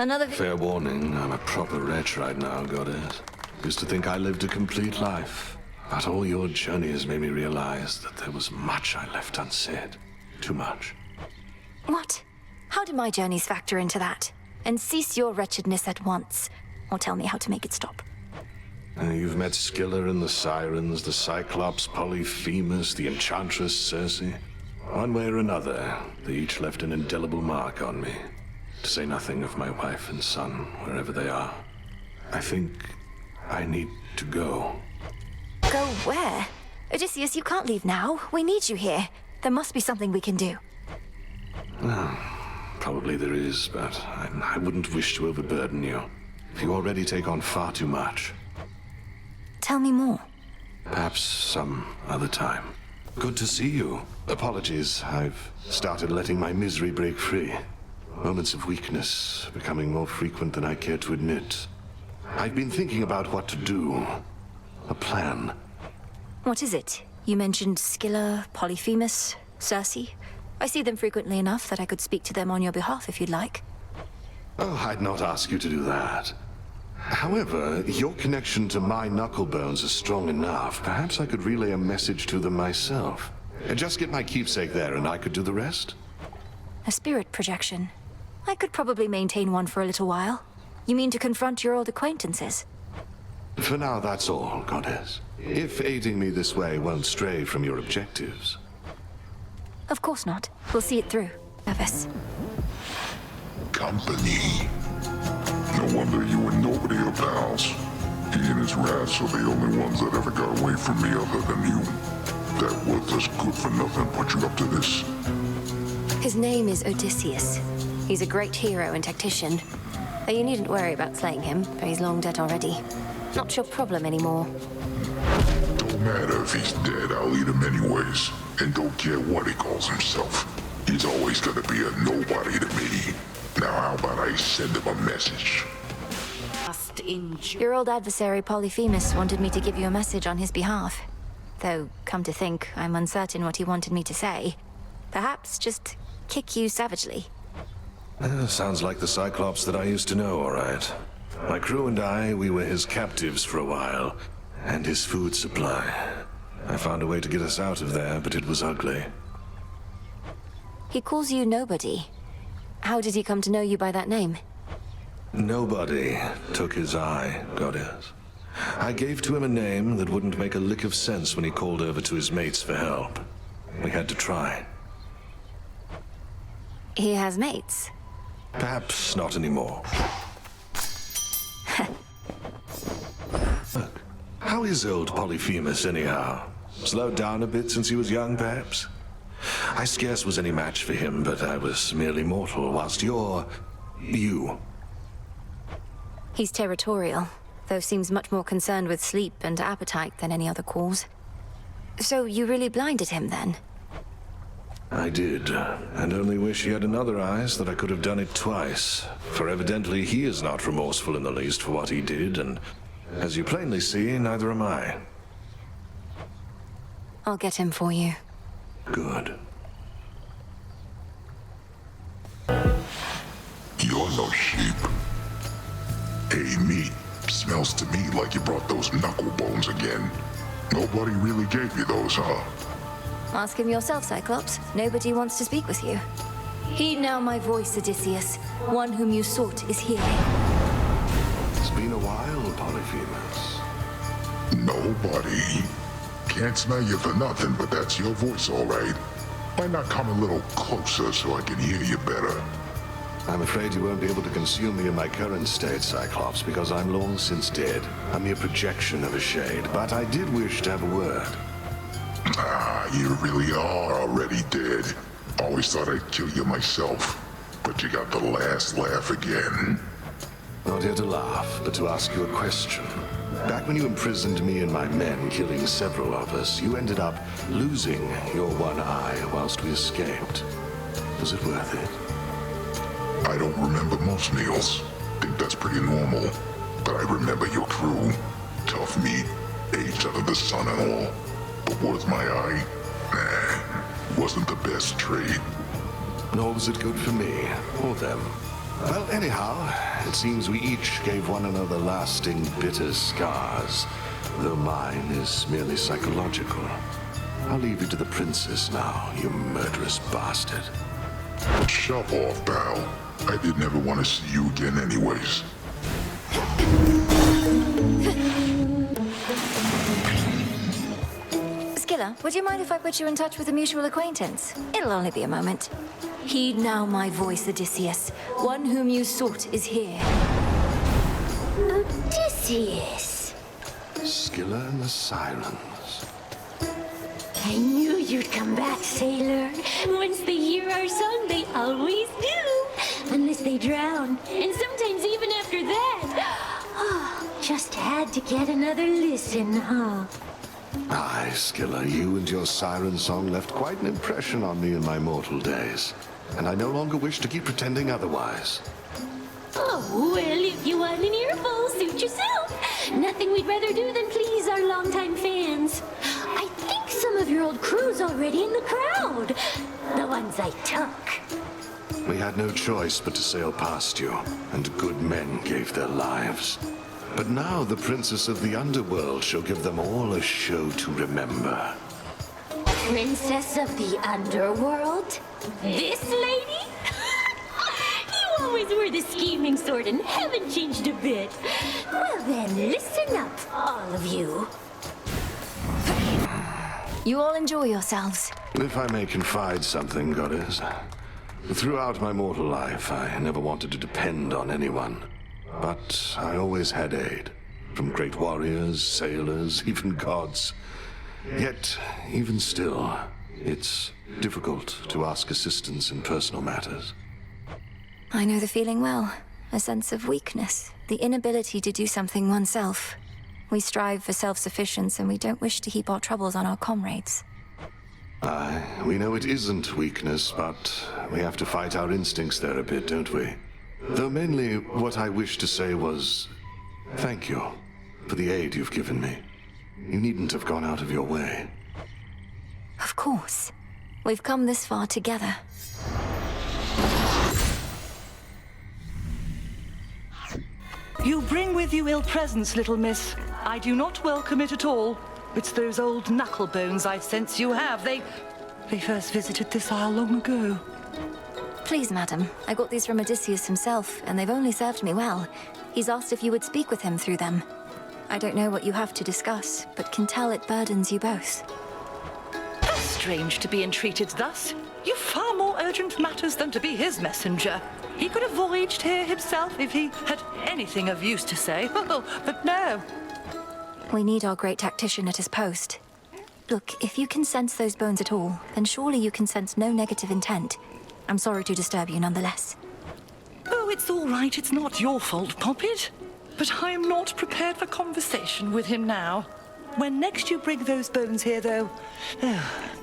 Another Fair warning, I'm a proper wretch right now, goddess. Used to think I lived a complete life. But all your journey has made me realize that there was much I left unsaid. Too much. What? How do my journeys factor into that? And cease your wretchedness at once, or tell me how to make it stop. You've met Scylla and the Sirens, the Cyclops, Polyphemus, the Enchantress Circe. One way or another, they each left an indelible mark on me. To say nothing of my wife and son, wherever they are. I think I need to go. Go where? Odysseus, you can't leave now. We need you here. There must be something we can do. Probably there is, but I wouldn't wish to overburden you. You already take on far too much. Tell me more. Perhaps some other time. Good to see you. Apologies, I've started letting my misery break free. Moments of weakness becoming more frequent than I care to admit. I've been thinking about what to do. A plan. What is it? You mentioned Scylla, Polyphemus, Circe. I see them frequently enough that I could speak to them on your behalf if you'd like. Oh, I'd not ask you to do that. However, your connection to my knucklebones is strong enough. Perhaps I could relay a message to them myself. Just get my keepsake there and I could do the rest? A spirit projection. I could probably maintain one for a little while. You mean to confront your old acquaintances? For now, that's all, Goddess. If aiding me this way won't stray from your objectives. Of course not. We'll see it through. Nervous. Company. No wonder you and nobody are pals. He and his rats are the only ones that ever got away from me other than you. That worthless good-for-nothing put you up to this. His name is Odysseus. He's a great hero and tactician. Though you needn't worry about slaying him, for he's long dead already. Not your problem anymore. Don't matter if he's dead, I'll eat him anyways. And don't care what he calls himself. He's always gonna be a nobody to me. Now how about I send him a message? Your old adversary Polyphemus wanted me to give you a message on his behalf. Though, come to think, I'm uncertain what he wanted me to say. Perhaps just kick you savagely. Sounds like the Cyclops that I used to know, all right. My crew and I, we were his captives for a while, and his food supply. I found a way to get us out of there, but it was ugly. He calls you Nobody. How did he come to know you by that name? Nobody took his eye, Goddess. I gave to him a name that wouldn't make a lick of sense when he called over to his mates for help. We had to try. He has mates? Perhaps not anymore. Look, how is old Polyphemus anyhow? Slowed down a bit since he was young, perhaps? I scarce was any match for him, but I was merely mortal, whilst you're... you. He's territorial, though seems much more concerned with sleep and appetite than any other cause. So you really blinded him, then? I did, and only wish he had another eye so that I could have done it twice. For evidently he is not remorseful in the least for what he did, and as you plainly see, neither am I. I'll get him for you. Good. You're no sheep. Hey, meat. Smells to me like you brought those knuckle bones again. Nobody really gave you those, huh? Ask him yourself, Cyclops. Nobody wants to speak with you. Heed now my voice, Odysseus. One whom you sought is here. It's been a while, Polyphemus. Nobody. Can't smell you for nothing, but that's your voice, all right. Why not come a little closer so I can hear you better? I'm afraid you won't be able to consume me in my current state, Cyclops, because I'm long since dead. A mere projection of a shade, but I did wish to have a word. Ah, you really are already dead. Always thought I'd kill you myself, but you got the last laugh again. Not here to laugh, but to ask you a question. Back when you imprisoned me and my men, killing several of us, you ended up losing your one eye whilst we escaped. Was it worth it? I don't remember most meals. Think that's pretty normal. But I remember your crew. Tough meat, aged out of the sun and all. But worth my eye? Nah, wasn't the best trade. Nor was it good for me, or them. Well, anyhow, it seems we each gave one another lasting, bitter scars, though mine is merely psychological. I'll leave you to the princess now, you murderous bastard. Shove off, pal. I didn't ever want to see you again anyways. Scylla, would you mind if I put you in touch with a mutual acquaintance? It'll only be a moment. Heed now my voice, Odysseus. One whom you sought is here. Odysseus! Scylla and the Sirens. I knew you'd come back, sailor. Once they hear our song, they always do. Unless they drown. And sometimes even after that. Oh, just had to get another listen, huh? Aye, Scylla, you and your siren song left quite an impression on me in my mortal days. And I no longer wish to keep pretending otherwise. Oh, well, if you want an earful, suit yourself. Nothing we'd rather do than please our longtime fans. I think some of your old crew's already in the crowd. The ones I took. We had no choice but to sail past you, and good men gave their lives. But now the princess of the underworld shall give them all a show to remember. Princess of the underworld? This lady? You always were the scheming sort and haven't changed a bit. Well then, listen up, all of you. You all enjoy yourselves. If I may confide something, goddess. Throughout my mortal life, I never wanted to depend on anyone. But I always had aid. From great warriors, sailors, even gods. Yet, even still, it's difficult to ask assistance in personal matters. I know the feeling well. A sense of weakness. The inability to do something oneself. We strive for self-sufficiency and we don't wish to heap our troubles on our comrades. Aye, we know it isn't weakness, but we have to fight our instincts there a bit, don't we? Though mainly what I wished to say was, thank you for the aid you've given me. You needn't have gone out of your way. Of course. We've come this far together. You bring with you ill presence, little miss. I do not welcome it at all. It's those old knuckle bones I sense you have. They first visited this isle long ago. Please, madam. I got these from Odysseus himself, and they've only served me well. He's asked if you would speak with him through them. I don't know what you have to discuss, but can tell it burdens you both. How strange to be entreated thus. You've far more urgent matters than to be his messenger. He could have voyaged here himself if he had anything of use to say. Oh, but no. We need our great tactician at his post. Look, if you can sense those bones at all, then surely you can sense no negative intent. I'm sorry to disturb you nonetheless. Oh, it's all right. It's not your fault, Poppet. But I am not prepared for conversation with him now. When next you bring those bones here, though,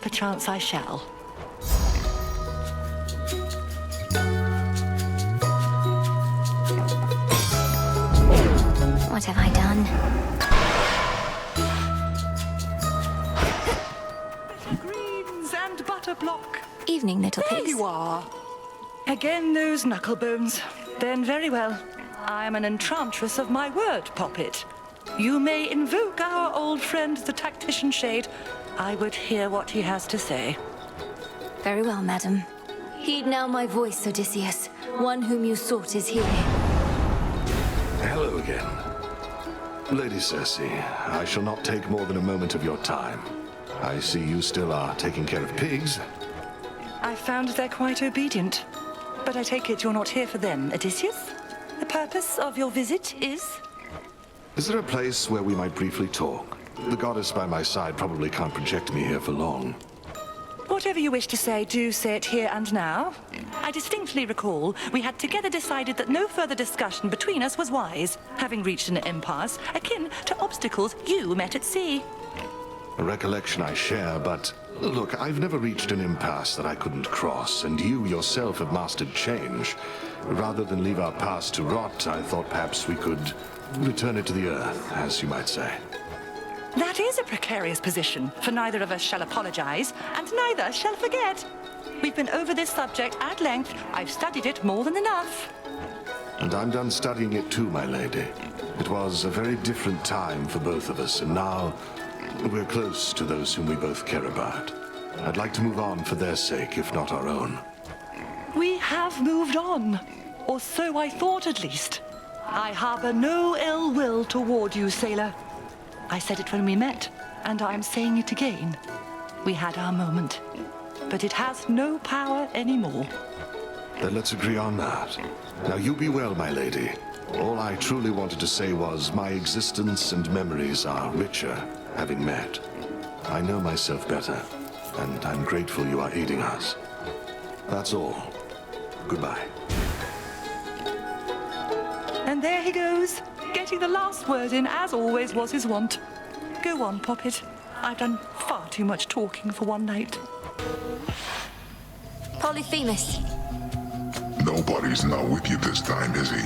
perchance I shall. What have I done? Greens and butter block. Evening, little There pigs. you are. Again, those knuckle bones. Then very well. I am an enchantress of my word, Poppet. You may invoke our old friend, the tactician shade. I would hear what he has to say. Very well, madam. Heed now my voice, Odysseus. One whom you sought is here. Hello again. Lady Circe, I shall not take more than a moment of your time. I see you still are taking care of pigs. I found they're quite obedient. But I take it you're not here for them, Odysseus? The purpose of your visit is? Is there a place where we might briefly talk? The goddess by my side probably can't project me here for long. Whatever you wish to say, do say it here and now. I distinctly recall we had together decided that no further discussion between us was wise, having reached an impasse akin to obstacles you met at sea. A recollection I share, but look, I've never reached an impasse that I couldn't cross, and you yourself have mastered change. Rather than leave our past to rot, I thought perhaps we could return it to the earth, as you might say. That is a precarious position, for neither of us shall apologize, and neither shall forget. We've been over this subject at length. I've studied it more than enough. And I'm done studying it too, my lady. It was a very different time for both of us, and now we're close to those whom we both care about. I'd like to move on for their sake, if not our own. We have moved on. Or so I thought, at least. I harbor no ill will toward you, sailor. I said it when we met, and I'm saying it again. We had our moment, but it has no power anymore. Then let's agree on that. Now you be well, my lady. All I truly wanted to say was my existence and memories are richer having met. I know myself better, and I'm grateful you are aiding us. That's all. Goodbye. And there he goes, getting the last word in, as always was his wont. Go on, Poppet. I've done far too much talking for one night. Polyphemus. Nobody's not with you this time, is he?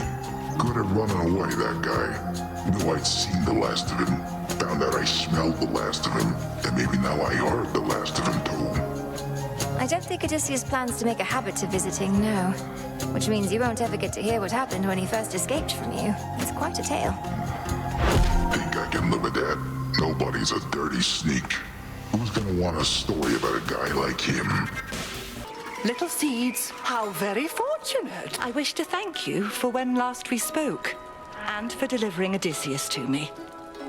Good at running away, that guy. Knew I'd seen the last of him. Found out I smelled the last of him. And maybe now I heard the last of him, too. I don't think Odysseus plans to make a habit of visiting, no. Which means you won't ever get to hear what happened when he first escaped from you. It's quite a tale. Think I can live with that? Nobody's a dirty sneak. Who's gonna want a story about a guy like him? Little seeds, how very fortunate. I wish to thank you for when last we spoke, and for delivering Odysseus to me.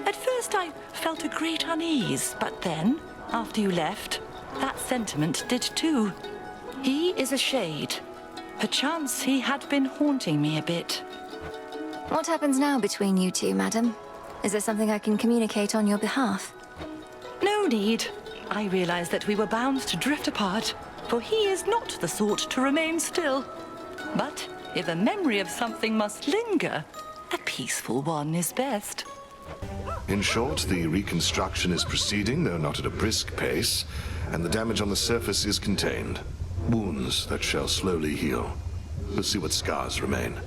At first I felt a great unease, but then, after you left, that sentiment did too. He is a shade. Perchance he had been haunting me a bit. What happens now between you two, madam? Is there something I can communicate on your behalf? No need. I realized that we were bound to drift apart, for he is not the sort to remain still. But if a memory of something must linger, a peaceful one is best. In short, the reconstruction is proceeding, though not at a brisk pace, and the damage on the surface is contained. Wounds that shall slowly heal. We'll see what scars remain.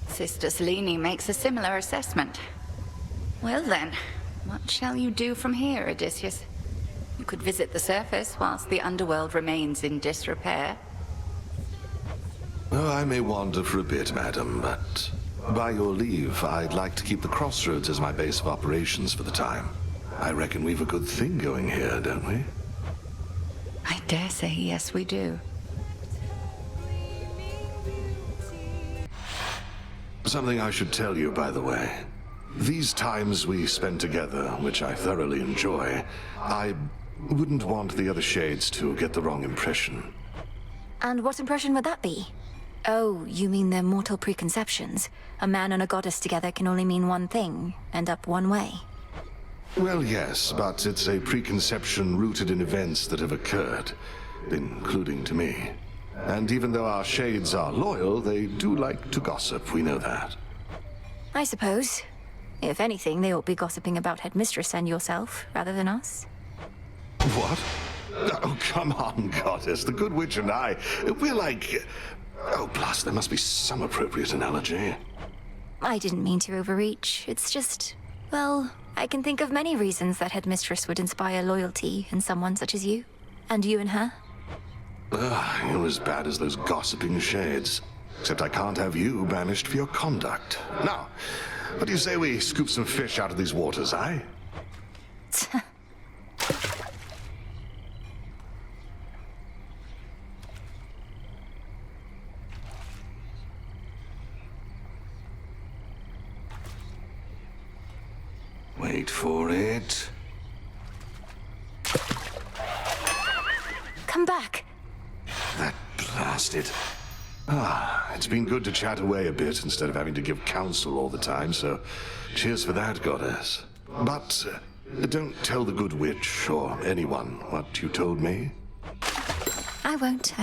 Sister Selene makes a similar assessment. Well then, what shall you do from here, Odysseus? You could visit the surface whilst the underworld remains in disrepair. Oh, I may wander for a bit, madam, but by your leave, I'd like to keep the crossroads as my base of operations for the time. I reckon we've a good thing going here, don't we? I dare say yes, we do. Something I should tell you, by the way. These times we spend together, which I thoroughly enjoy, I wouldn't want the other shades to get the wrong impression. And what impression would that be? Oh, you mean their mortal preconceptions? A man and a goddess together can only mean one thing, end up one way. Well, yes, but it's a preconception rooted in events that have occurred, including to me. And even though our shades are loyal, they do like to gossip, we know that. I suppose. If anything, they ought be gossiping about Headmistress and yourself, rather than us. What? Oh, come on, goddess. The Good Witch and I, we're like... Oh, plus, there must be some appropriate analogy. I didn't mean to overreach. It's just... Well, I can think of many reasons that Headmistress would inspire loyalty in someone such as you. And you in her. You're as bad as those gossiping shades. Except I can't have you banished for your conduct. Now, what do you say we scoop some fish out of these waters, eh? Wait for it. Come back. That blasted. It's been good to chat away a bit instead of having to give counsel all the time, so cheers for that, goddess. But don't tell the Good Witch or anyone what you told me. I won't.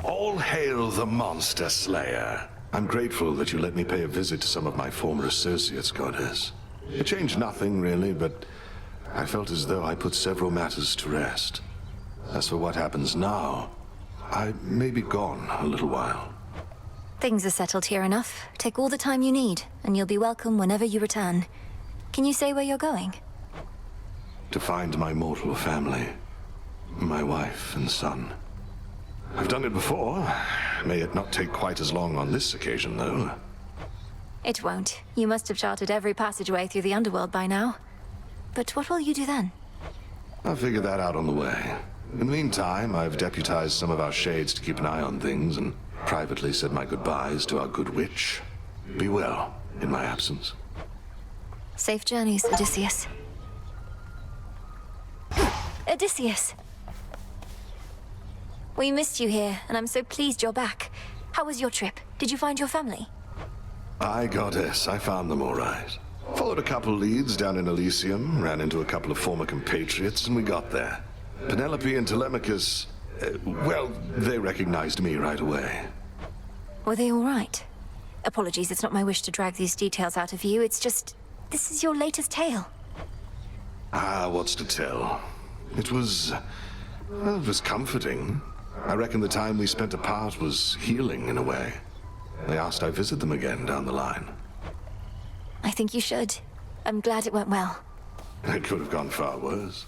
All hail the Monster Slayer. I'm grateful that you let me pay a visit to some of my former associates, goddess. It changed nothing, really, but I felt as though I put several matters to rest. As for what happens now, I may be gone a little while. Things are settled here enough. Take all the time you need, and you'll be welcome whenever you return. Can you say where you're going? To find my mortal family. My wife and son. I've done it before. May it not take quite as long on this occasion, though. It won't. You must have charted every passageway through the underworld by now. But what will you do then? I'll figure that out on the way. In the meantime, I've deputized some of our shades to keep an eye on things and privately said my goodbyes to our good witch. Be well in my absence. Safe journeys, Odysseus. Odysseus! We missed you here, and I'm so pleased you're back. How was your trip? Did you find your family? Aye, goddess, I found them all right. Followed a couple leads down in Elysium, ran into a couple of former compatriots, and we got there. Penelope and Telemachus, well, they recognized me right away. Were they all right? Apologies, it's not my wish to drag these details out of you. It's just, this is your latest tale. Ah, what's to tell? It was comforting. I reckon the time we spent apart was healing in a way. They asked I visit them again down the line. I think you should. I'm glad it went well. It could have gone far worse.